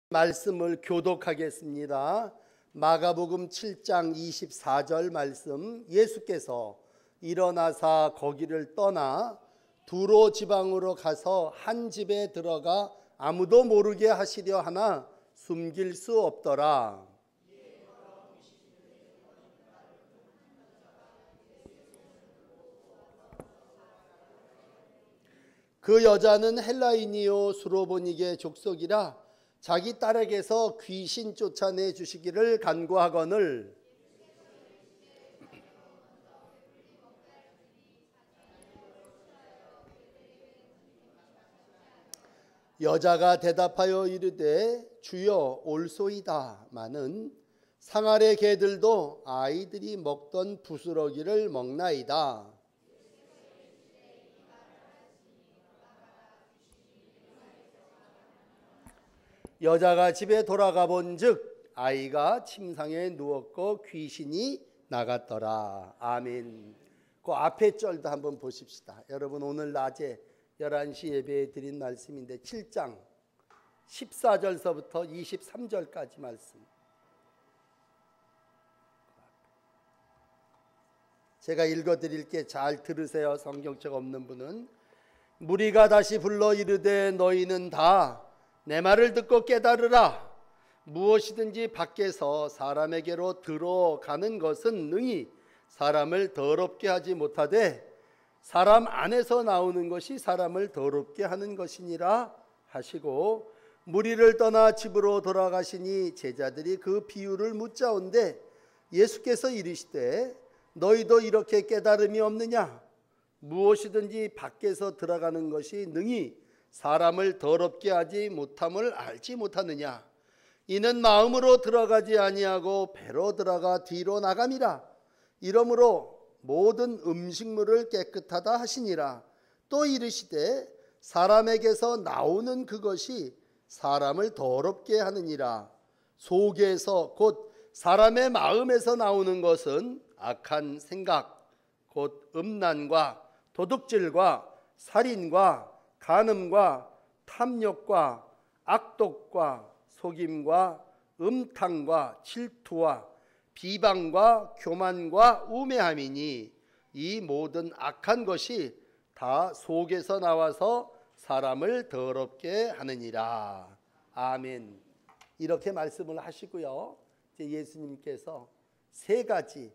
말씀을 교독하겠습니다. 마가복음 7장 24절 말씀, 예수께서 일어나사 거기를 떠나 두로 지방으로 가서 한 집에 들어가 아무도 모르게 하시려 하나 숨길 수 없더라. 그 여자는 헬라인이요 수로보니게 족속이라 자기 딸에게서 귀신 쫓아내 주시기를 간구하거늘 여자가 대답하여 이르되 주여 올소이다. 마는 상아래 개들도 아이들이 먹던 부스러기를 먹나이다. 여자가 집에 돌아가 본즉 아이가 침상에 누웠고 귀신이 나갔더라. 아멘. 그 앞에 절도 한번 보십시다. 여러분, 오늘 낮에 11시 예배에 드린 말씀인데 7장 14절서부터 23절까지 말씀. 제가 읽어드릴게 잘 들으세요. 성경책 없는 분은. 무리가 다시 불러 이르되 너희는 다 내 말을 듣고 깨달으라. 무엇이든지 밖에서 사람에게로 들어가는 것은 능히 사람을 더럽게 하지 못하되 사람 안에서 나오는 것이 사람을 더럽게 하는 것이니라 하시고, 무리를 떠나 집으로 돌아가시니 제자들이 그 비유를 묻자온데 예수께서 이르시되 너희도 이렇게 깨달음이 없느냐? 무엇이든지 밖에서 들어가는 것이 능히 사람을 더럽게 하지 못함을 알지 못하느냐? 이는 마음으로 들어가지 아니하고 배로 들어가 뒤로 나감이라. 이러므로 모든 음식물을 깨끗하다 하시니라. 또 이르시되 사람에게서 나오는 그것이 사람을 더럽게 하느니라. 속에서 곧 사람의 마음에서 나오는 것은 악한 생각 곧 음란과 도둑질과 살인과 간음과 탐욕과 악독과 속임과 음탕과 질투와 비방과 교만과 우매함이니 이 모든 악한 것이 다 속에서 나와서 사람을 더럽게 하느니라. 아멘. 이렇게 말씀을 하시고요, 이제 예수님께서 세 가지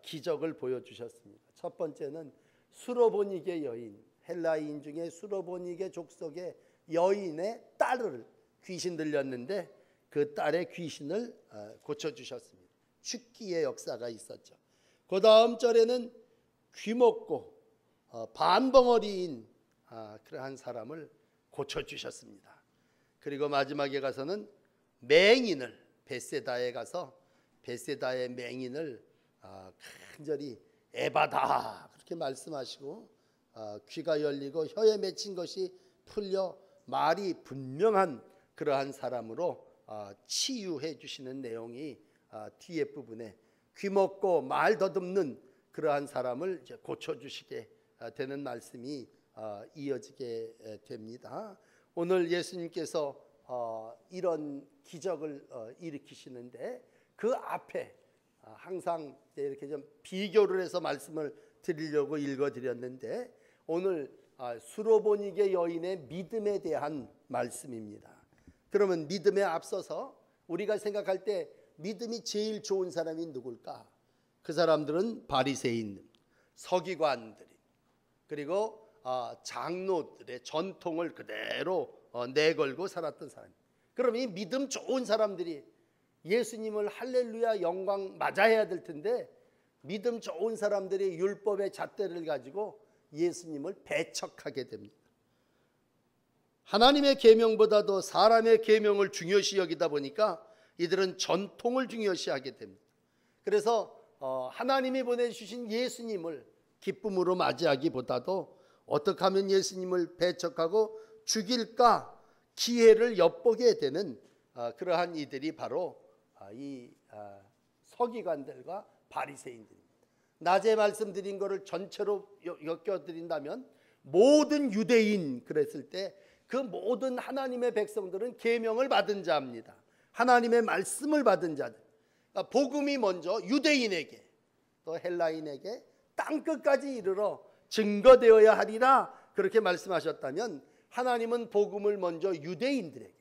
기적을 보여주셨습니다. 첫 번째는 수로보니게 여인, 헬라인 중에 수로보니게 족속의 여인의 딸을 귀신 들렸는데 그 딸의 귀신을 고쳐주셨습니다. 죽기의 역사가 있었죠. 그 다음 절에는 귀먹고 반벙어리인 그러한 사람을 고쳐주셨습니다. 그리고 마지막에 가서는 맹인을, 벳세다에 가서 벳세다의 맹인을 간절히 에바다 그렇게 말씀하시고 귀가 열리고 혀에 맺힌 것이 풀려 말이 분명한 그러한 사람으로 치유해 주시는 내용이 뒤에 부분에 귀먹고 말 더듬는 그러한 사람을 이제 고쳐주시게 되는 말씀이 이어지게 됩니다. 오늘 예수님께서 이런 기적을 일으키시는데 그 앞에 항상 이렇게 좀 비교를 해서 말씀을 드리려고 읽어드렸는데 오늘 수로보니게 여인의 믿음에 대한 말씀입니다. 그러면 믿음에 앞서서 우리가 생각할 때 믿음이 제일 좋은 사람이 누굴까? 그 사람들은 바리새인, 서기관들, 그리고 장로들의 전통을 그대로 내걸고 살았던 사람. 그럼 이 믿음 좋은 사람들이 예수님을 할렐루야 영광 맞아야 될 텐데 믿음 좋은 사람들이 율법의 잣대를 가지고 예수님을 배척하게 됩니다. 하나님의 계명보다도 사람의 계명을 중요시 여기다 보니까 이들은 전통을 중요시하게 됩니다. 그래서 하나님이 보내주신 예수님을 기쁨으로 맞이하기보다도 어떻게 하면 예수님을 배척하고 죽일까 기회를 엿보게 되는 그러한 이들이 바로 이 서기관들과 바리새인들입니다. 낮에 말씀드린 것을 전체로 엮어드린다면 모든 유대인 그랬을 때 그 모든 하나님의 백성들은 계명을 받은 자입니다. 하나님의 말씀을 받은 자들. 그러니까 복음이 먼저 유대인에게 또 헬라인에게 땅끝까지 이르러 증거되어야 하리라 그렇게 말씀하셨다면, 하나님은 복음을 먼저 유대인들에게,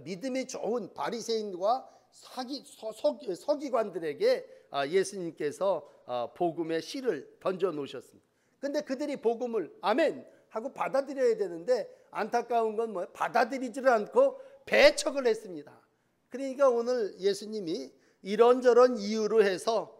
믿음이 좋은 바리새인과 서기관들에게 예수님께서 복음의 씨를 던져 놓으셨습니다. 근데 그들이 복음을 아멘 하고 받아들여야 되는데, 안타까운 건 뭐예요? 받아들이지를 않고 배척을 했습니다. 그러니까 오늘 예수님이 이런저런 이유로 해서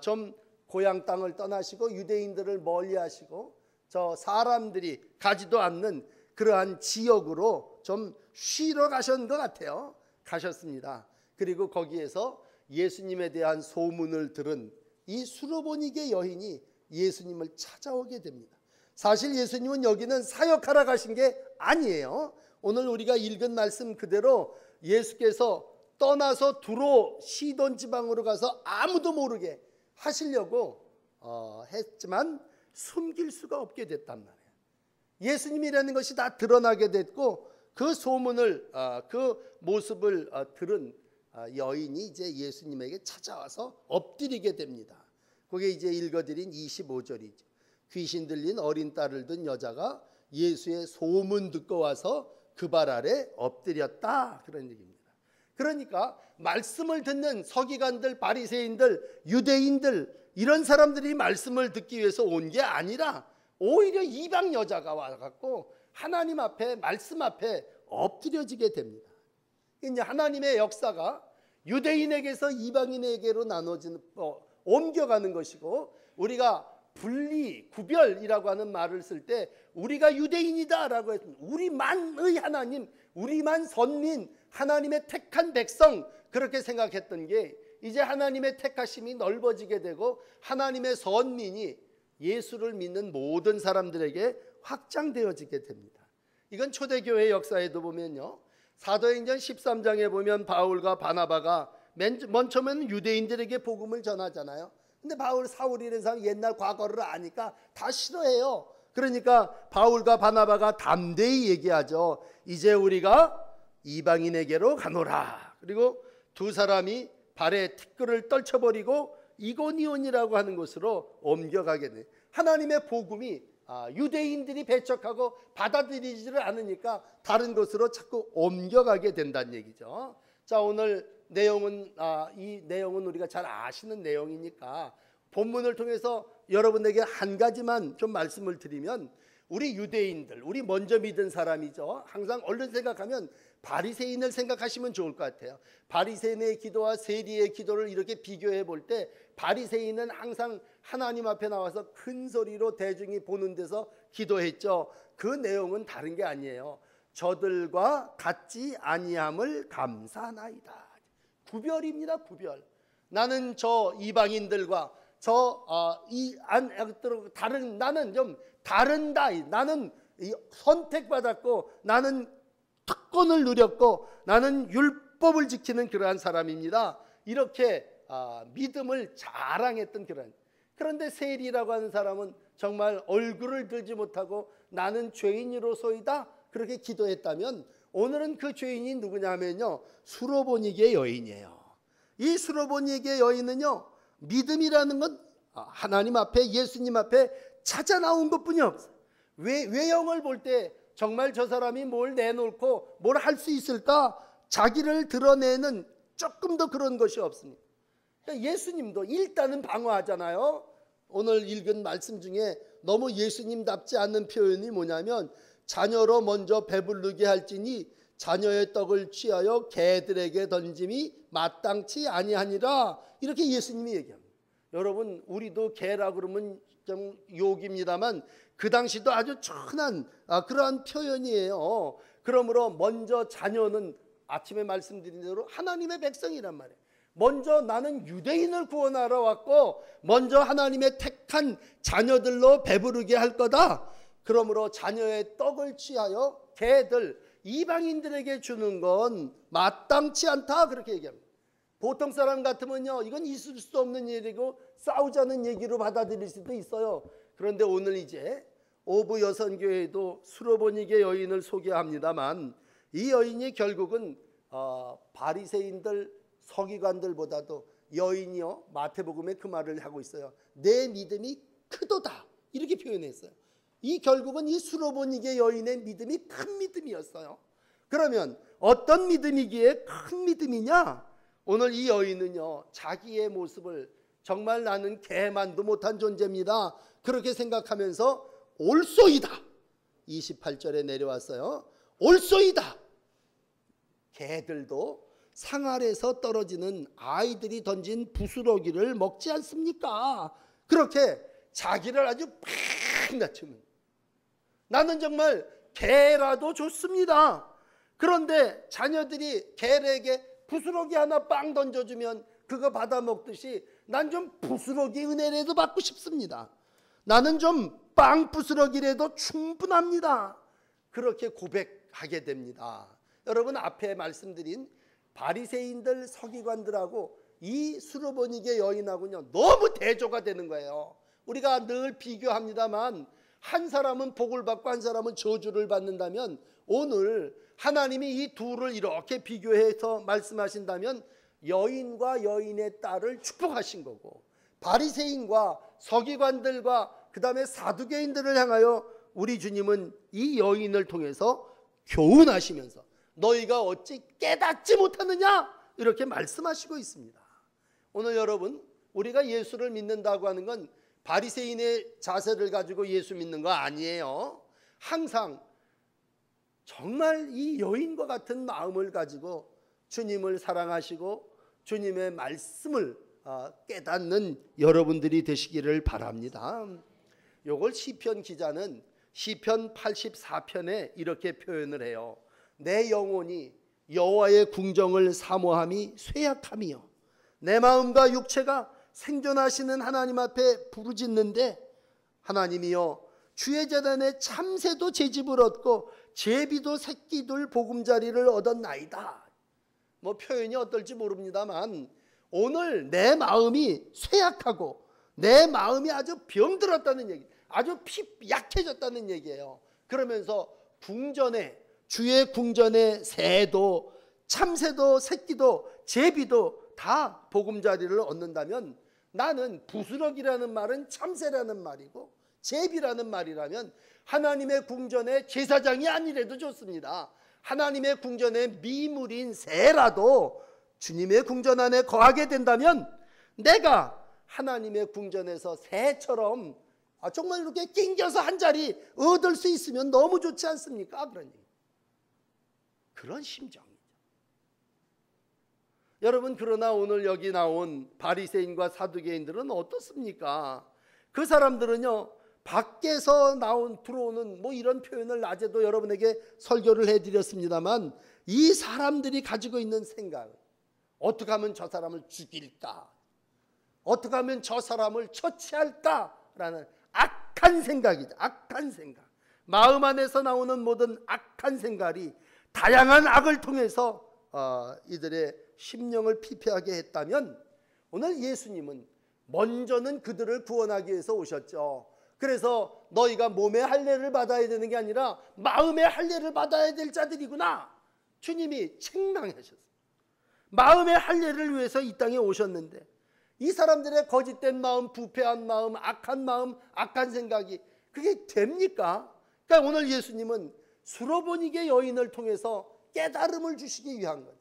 좀 고향 땅을 떠나시고 유대인들을 멀리하시고 저 사람들이 가지도 않는 그러한 지역으로 좀 쉬러 가셨는 것 같아요. 가셨습니다. 그리고 거기에서 예수님에 대한 소문을 들은 이 수로보니게 여인이 예수님을 찾아오게 됩니다. 사실 예수님은 여기는 사역하러 가신 게 아니에요. 오늘 우리가 읽은 말씀 그대로 예수께서 떠나서 두로 시돈 지방으로 가서 아무도 모르게 하시려고 했지만 숨길 수가 없게 됐단 말이에요. 예수님이라는 것이 다 드러나게 됐고, 그 소문을 그 모습을 들은 여인이 이제 예수님에게 찾아와서 엎드리게 됩니다. 그게 이제 읽어드린 25절이죠. 귀신 들린 어린 딸을 둔 여자가 예수의 소문 듣고 와서 그 발 아래 엎드렸다, 그런 얘기입니다. 그러니까 말씀을 듣는 서기관들, 바리새인들, 유대인들, 이런 사람들이 말씀을 듣기 위해서 온 게 아니라 오히려 이방 여자가 와갖고 하나님 앞에, 말씀 앞에 엎드려지게 됩니다. 이제 하나님의 역사가 유대인에게서 이방인에게로 나눠지는 옮겨가는 것이고, 우리가 분리, 구별이라고 하는 말을 쓸 때 우리가 유대인이다라고 했습니다. 우리만의 하나님, 우리만 선민, 하나님의 택한 백성, 그렇게 생각했던 게 이제 하나님의 택하심이 넓어지게 되고 하나님의 선민이 예수를 믿는 모든 사람들에게 확장되어지게 됩니다. 이건 초대교회 역사에도 보면요, 사도행전 13장에 보면 바울과 바나바가 맨 처음에는 유대인들에게 복음을 전하잖아요. 근데 사울이라는 사람 옛날 과거를 아니까 다 싫어해요. 그러니까 바울과 바나바가 담대히 얘기하죠. 이제 우리가 이방인에게로 가노라. 그리고 두 사람이 발에 티끌을 떨쳐버리고 이고니온이라고 하는 곳으로 옮겨가게 돼. 하나님의 복음이 유대인들이 배척하고 받아들이지를 않으니까 다른 곳으로 자꾸 옮겨가게 된다는 얘기죠. 자, 오늘 내용은 이 내용은 우리가 잘 아시는 내용이니까 본문을 통해서 여러분에게 한 가지만 좀 말씀을 드리면, 우리 유대인들, 우리 먼저 믿은 사람이죠. 항상 얼른 생각하면 바리새인을 생각하시면 좋을 것 같아요. 바리새인의 기도와 세리의 기도를 이렇게 비교해 볼 때, 바리새인은 항상 하나님 앞에 나와서 큰 소리로 대중이 보는 데서 기도했죠. 그 내용은 다른 게 아니에요. 저들과 같지 아니함을 감사하나이다. 구별입니다. 구별. 나는 저 이방인들과 나는 좀 다른다. 나는 선택받았고, 나는 특권을 누렸고, 나는 율법을 지키는 그러한 사람입니다. 이렇게 믿음을 자랑했던 그런. 그런데 세리라고 하는 사람은 정말 얼굴을 들지 못하고 나는 죄인으로소이다 그렇게 기도했다면, 오늘은 그 죄인이 누구냐 하면요, 수로보니게 여인이에요. 이 수로보니게 여인은요, 믿음이라는 건 하나님 앞에, 예수님 앞에 찾아 나온 것뿐이 없어요. 외형을 볼 때 정말 저 사람이 뭘 내놓고 뭘 할 수 있을까, 자기를 드러내는 조금 더 그런 것이 없습니다. 그러니까 예수님도 일단은 방어하잖아요. 오늘 읽은 말씀 중에 너무 예수님답지 않는 표현이 뭐냐면, 자녀로 먼저 배부르게 할지니 자녀의 떡을 취하여 개들에게 던짐이 마땅치 아니하니라, 이렇게 예수님이 얘기합니다. 여러분, 우리도 개라 그러면 좀 욕입니다만 그 당시도 아주 천한 그러한 표현이에요. 그러므로 먼저 자녀는 아침에 말씀드린 대로 하나님의 백성이란 말이에요. 먼저 나는 유대인을 구원하러 왔고, 먼저 하나님의 택한 자녀들로 배부르게 할 거다. 그러므로 자녀의 떡을 취하여 개들, 이방인들에게 주는 건 마땅치 않다, 그렇게 얘기합니다. 보통 사람 같으면요, 이건 있을 수 없는 일이고 싸우자는 얘기로 받아들일 수도 있어요. 그런데 오늘 오부 여선교회도 수로보니게 여인을 소개합니다만 이 여인이 결국은 바리새인들 서기관들보다도 여인이요, 마태복음에 그 말을 하고 있어요. 내 믿음이 크도다 이렇게 표현했어요. 이 결국은 이 수로보니게 여인의 믿음이 큰 믿음이었어요. 그러면 어떤 믿음이기에 큰 믿음이냐? 오늘 이 여인은요, 자기의 모습을 정말 나는 개만도 못한 존재입니다 그렇게 생각하면서 올소이다 28절에 내려왔어요. 올소이다. 개들도 상 아래서 떨어지는 아이들이 던진 부스러기를 먹지 않습니까? 그렇게 자기를 아주 팍 낮추면 나는 정말 개라도 좋습니다. 그런데 자녀들이 개에게 부스러기 하나 빵 던져주면 그거 받아 먹듯이 난 좀 부스러기 은혜라도 받고 싶습니다. 나는 좀 빵 부스러기라도 충분합니다. 그렇게 고백하게 됩니다. 여러분, 앞에 말씀드린 바리새인들 서기관들하고 이 수로보니게 여인하고는 너무 대조가 되는 거예요. 우리가 늘 비교합니다만 한 사람은 복을 받고 한 사람은 저주를 받는다면 오늘 하나님이 이 둘을 이렇게 비교해서 말씀하신다면 여인과 여인의 딸을 축복하신 거고 바리새인과 서기관들과 그 다음에 사두개인들을 향하여 우리 주님은 이 여인을 통해서 교훈하시면서 너희가 어찌 깨닫지 못하느냐 이렇게 말씀하시고 있습니다. 오늘 여러분, 우리가 예수를 믿는다고 하는 건 바리새인의 자세를 가지고 예수 믿는 거 아니에요. 항상 정말 이 여인과 같은 마음을 가지고 주님을 사랑하시고 주님의 말씀을 깨닫는 여러분들이 되시기를 바랍니다. 요걸 시편 기자는 시편 84편에 이렇게 표현을 해요. 내 영혼이 여호와의 궁정을 사모함이 쇠약함이요 내 마음과 육체가 생존하시는 하나님 앞에 부르짖는데 하나님이여 주의 재단에 참새도 제집을 얻고 제비도 새끼들 보금자리를 얻었나이다. 뭐 표현이 어떨지 모릅니다만 오늘 내 마음이 쇠약하고 내 마음이 아주 병들었다는 얘기, 아주 약해졌다는 얘기예요. 그러면서 궁전에, 주의 궁전에 새도 참새도 새끼도 제비도 다 보금자리를 얻는다면 나는 부스럭이라는 말은 참새라는 말이고 제비라는 말이라면 하나님의 궁전의 제사장이 아니래도 좋습니다. 하나님의 궁전의 미물인 새라도 주님의 궁전 안에 거하게 된다면 내가 하나님의 궁전에서 새처럼 정말 이렇게 낑겨서 한 자리 얻을 수 있으면 너무 좋지 않습니까? 그런 심정이죠. 여러분, 그러나 오늘 여기 나온 바리새인과 사두개인들은 어떻습니까? 그 사람들은요, 밖에서 들어오는 뭐 이런 표현을 낮에도 여러분에게 설교를 해드렸습니다만 이 사람들이 가지고 있는 생각, 어떻게 하면 저 사람을 죽일까, 어떻게 하면 저 사람을 처치할까라는 악한 생각이죠. 악한 생각. 마음 안에서 나오는 모든 악한 생각이 다양한 악을 통해서 이들의 심령을 피폐하게 했다면 오늘 예수님은 먼저는 그들을 구원하기 위해서 오셨죠. 그래서 너희가 몸의 할례를 받아야 되는 게 아니라 마음의 할례를 받아야 될 자들이구나. 주님이 책망하셨어요. 마음의 할례를 위해서 이 땅에 오셨는데 이 사람들의 거짓된 마음, 부패한 마음, 악한 생각이 그게 됩니까? 그러니까 오늘 예수님은 수로보니게 여인을 통해서 깨달음을 주시기 위한 거예요.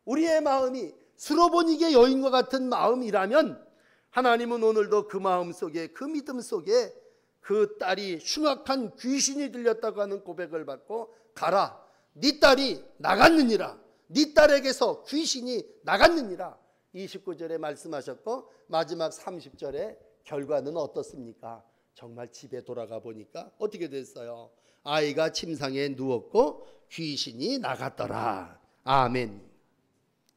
우리의 마음이 수로보니게 여인과 같은 마음이라면 하나님은 오늘도 그 마음 속에, 그 믿음 속에 그 딸이 흉악한 귀신이 들렸다고 하는 고백을 받고 가라, 네 딸이 나갔느니라, 네 딸에게서 귀신이 나갔느니라 29절에 말씀하셨고 마지막 30절에 결과는 어떻습니까? 정말 집에 돌아가 보니까 어떻게 됐어요? 아이가 침상에 누웠고 귀신이 나갔더라. 아멘.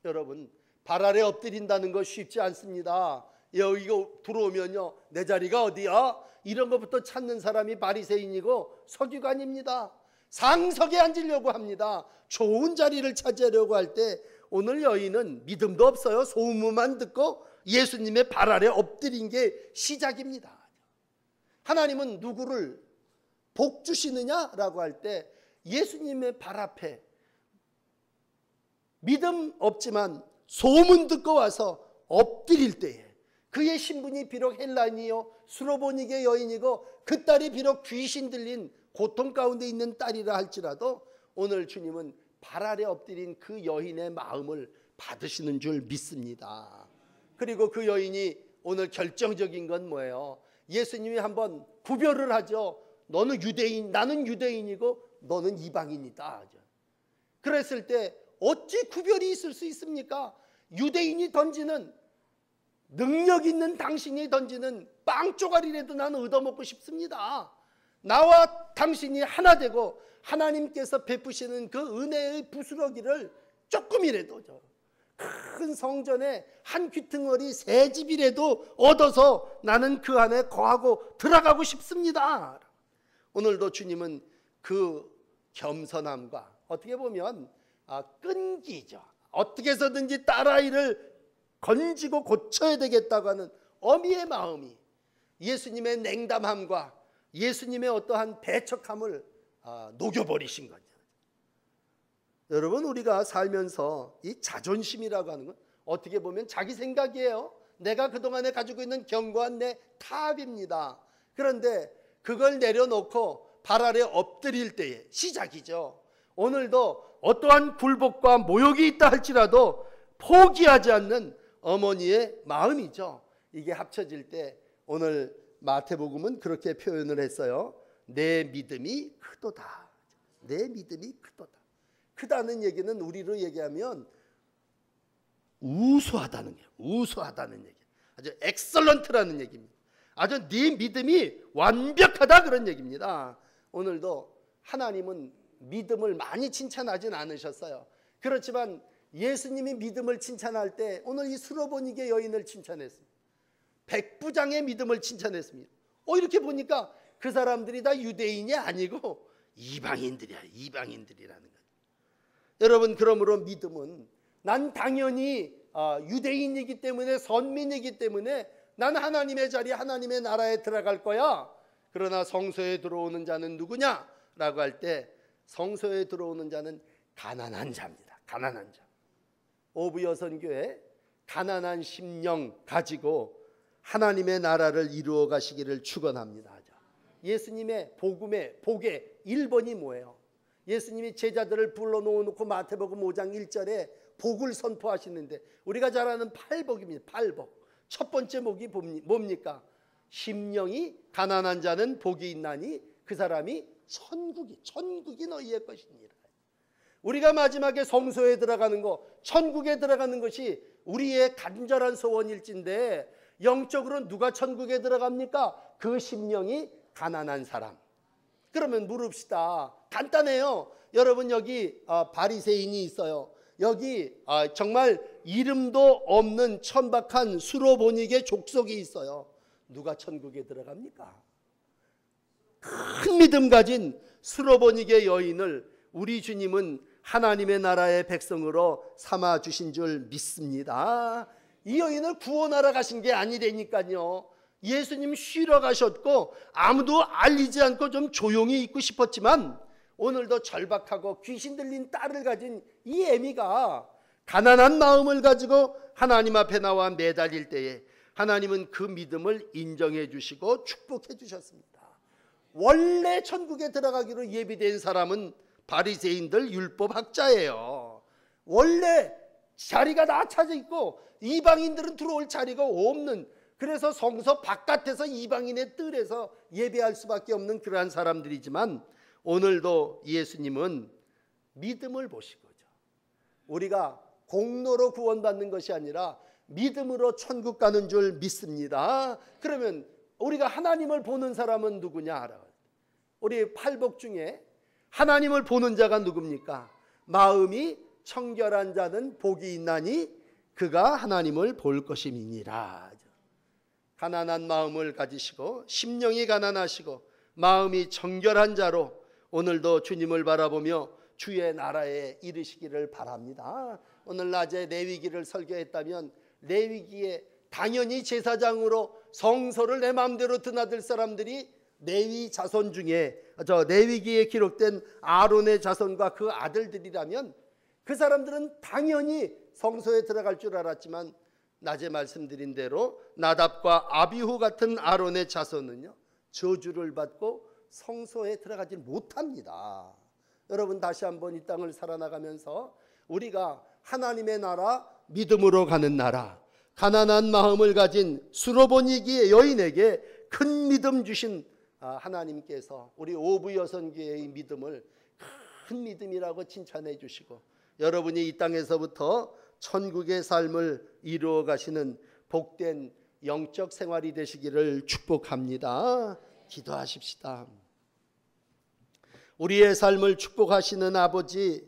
여러분, 발 아래 엎드린다는 거 쉽지 않습니다. 여기 들어오면요, 내 자리가 어디야? 이런 것부터 찾는 사람이 바리새인이고 서기관입니다. 상석에 앉으려고 합니다. 좋은 자리를 차지하려고 할 때 오늘 여인은 믿음도 없어요. 소문만 듣고 예수님의 발 아래 엎드린 게 시작입니다. 하나님은 누구를 복 주시느냐라고 할 때 예수님의 발 앞에 믿음 없지만 소문 듣고 와서 엎드릴 때에 그의 신분이 비록 헬라인이요 수로보니게 여인이고 그 딸이 비록 귀신 들린 고통 가운데 있는 딸이라 할지라도 오늘 주님은 발 아래 엎드린 그 여인의 마음을 받으시는 줄 믿습니다. 그리고 그 여인이 오늘 결정적인 건 뭐예요? 예수님이 한번 구별을 하죠. 너는 유대인, 나는 유대인이고 너는 이방인이다. 그랬을 때 어찌 구별이 있을 수 있습니까? 유대인이 던지는, 능력 있는 당신이 던지는 빵 조각이라도 나는 얻어먹고 싶습니다. 나와 당신이 하나 되고 하나님께서 베푸시는 그 은혜의 부스러기를 조금이라도 큰 성전에 한 귀퉁어리 새 집이라도 얻어서 나는 그 안에 거하고 들어가고 싶습니다. 오늘도 주님은 그 겸손함과 어떻게 보면 끈기죠. 어떻게 해서든지 딸아이를 건지고 고쳐야 되겠다고 하는 어미의 마음이 예수님의 냉담함과 예수님의 어떠한 배척함을 녹여버리신 거죠. 여러분, 우리가 살면서 이 자존심이라고 하는 건 어떻게 보면 자기 생각이에요. 내가 그동안에 가지고 있는 견고한 내 타협입니다. 그런데 그걸 내려놓고 발 아래 엎드릴 때의 시작이죠. 오늘도 어떠한 굴복과 모욕이 있다 할지라도 포기하지 않는 어머니의 마음이죠. 이게 합쳐질 때 오늘 마태복음은 그렇게 표현을 했어요. 내 믿음이 크도다. 내 믿음이 크도다. 크다는 얘기는 우리로 얘기하면 우수하다는 얘기예요. 우수하다는 얘기. 아주 엑설런트라는 얘기입니다. 아주 네 믿음이 완벽하다 그런 얘기입니다. 오늘도 하나님은 믿음을 많이 칭찬하진 않으셨어요. 그렇지만 예수님이 믿음을 칭찬할 때 오늘 이 수로보니게 여인을 칭찬했습니다. 백부장의 믿음을 칭찬했습니다. 이렇게 보니까 그 사람들이 다 유대인이 아니고 이방인들이야. 이방인들이라는 거예요. 여러분, 그러므로 믿음은 난 당연히 유대인이기 때문에, 선민이기 때문에 난 하나님의 자리, 하나님의 나라에 들어갈 거야. 그러나 성소에 들어오는 자는 누구냐? 라고 할 때 성소에 들어오는 자는 가난한 자입니다. 가난한 자. 오부여선교회 가난한 심령 가지고 하나님의 나라를 이루어 가시기를 축원합니다. 예수님의 복의 1번이 뭐예요? 예수님이 제자들을 불러놓고 마태복음 5장 1절에 복을 선포하시는데 우리가 잘 아는 팔복입니다. 팔복. 첫 번째 복이 뭡니까? 심령이 가난한 자는 복이 있나니 그 사람이 천국이 너희의 것이니라. 우리가 마지막에 성소에 들어가는 거, 천국에 들어가는 것이 우리의 간절한 소원일진데 영적으로 누가 천국에 들어갑니까? 그 심령이 가난한 사람. 그러면 물읍시다. 간단해요. 여러분, 여기 바리새인이 있어요. 여기 정말 이름도 없는 천박한 수로보니게 족속이 있어요. 누가 천국에 들어갑니까? 큰 믿음 가진 수로보니게 여인을 우리 주님은 하나님의 나라의 백성으로 삼아 주신 줄 믿습니다. 이 여인을 구원하러 가신 게 아니라니까요. 예수님 쉬러 가셨고 아무도 알리지 않고 좀 조용히 있고 싶었지만 오늘도 절박하고 귀신 들린 딸을 가진 이 애미가 가난한 마음을 가지고 하나님 앞에 나와 매달릴 때에 하나님은 그 믿음을 인정해 주시고 축복해 주셨습니다. 원래 천국에 들어가기로 예비된 사람은 바리새인들 율법학자예요. 원래 자리가 다 차져 있고 이방인들은 들어올 자리가 없는, 그래서 성서 바깥에서 이방인의 뜰에서 예배할 수밖에 없는 그러한 사람들이지만 오늘도 예수님은 믿음을 보시고죠. 우리가 공로로 구원받는 것이 아니라 믿음으로 천국 가는 줄 믿습니다. 그러면 우리가 하나님을 보는 사람은 누구냐? 우리 팔복 중에 하나님을 보는 자가 누굽니까? 마음이 청결한 자는 복이 있나니 그가 하나님을 볼 것임이니라. 가난한 마음을 가지시고 심령이 가난하시고 마음이 청결한 자로 오늘도 주님을 바라보며 주의 나라에 이르시기를 바랍니다. 오늘 낮에 레위기를 설교했다면 레위기에 당연히 제사장으로 성소를 내 마음대로 드나들 사람들이 레위 자손 중에 레위기에 기록된 아론의 자손과 그 아들들이라면 그 사람들은 당연히 성소에 들어갈 줄 알았지만 낮에 말씀드린 대로 나답과 아비후 같은 아론의 자손은요 저주를 받고 성소에 들어가지 못합니다. 여러분 다시 한번 이 땅을 살아나가면서 우리가 하나님의 나라, 믿음으로 가는 나라, 가난한 마음을 가진 수로보니기의 여인에게 큰 믿음 주신 하나님께서 우리 오부여선교회의 믿음을 큰 믿음이라고 칭찬해 주시고 여러분이 이 땅에서부터 천국의 삶을 이루어 가시는 복된 영적 생활이 되시기를 축복합니다. 기도하십시다. 우리의 삶을 축복하시는 아버지,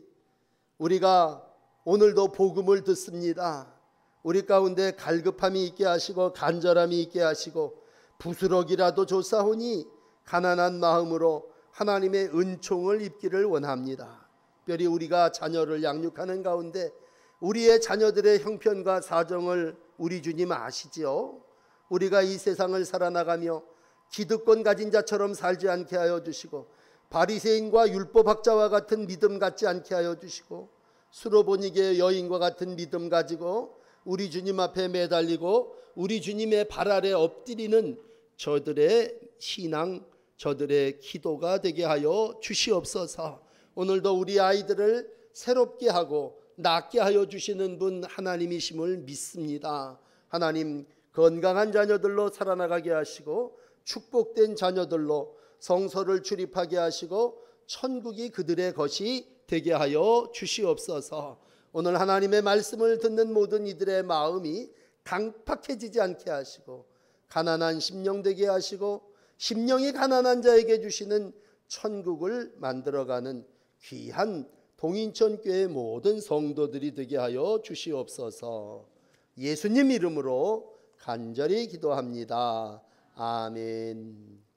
우리가 오늘도 복음을 듣습니다. 우리 가운데 갈급함이 있게 하시고 간절함이 있게 하시고 부스럭이라도 조사오니 가난한 마음으로 하나님의 은총을 입기를 원합니다. 특별히 우리가 자녀를 양육하는 가운데 우리의 자녀들의 형편과 사정을 우리 주님 아시지요. 우리가 이 세상을 살아나가며 기득권 가진 자처럼 살지 않게 하여 주시고 바리새인과 율법학자와 같은 믿음 갖지 않게 하여 주시고 수로보니게의 여인과 같은 믿음 가지고 우리 주님 앞에 매달리고 우리 주님의 발 아래 엎드리는 저들의 신앙, 저들의 기도가 되게 하여 주시옵소서. 오늘도 우리 아이들을 새롭게 하고 낫게 하여 주시는 분 하나님이심을 믿습니다. 하나님, 건강한 자녀들로 살아나가게 하시고 축복된 자녀들로 성소를 출입하게 하시고 천국이 그들의 것이 되게 하여 주시옵소서. 오늘 하나님의 말씀을 듣는 모든 이들의 마음이 강팍해지지 않게 하시고 가난한 심령 되게 하시고 심령이 가난한 자에게 주시는 천국을 만들어가는 귀한 동인천교회 모든 성도들이 되게 하여 주시옵소서. 예수님 이름으로 간절히 기도합니다. 아멘.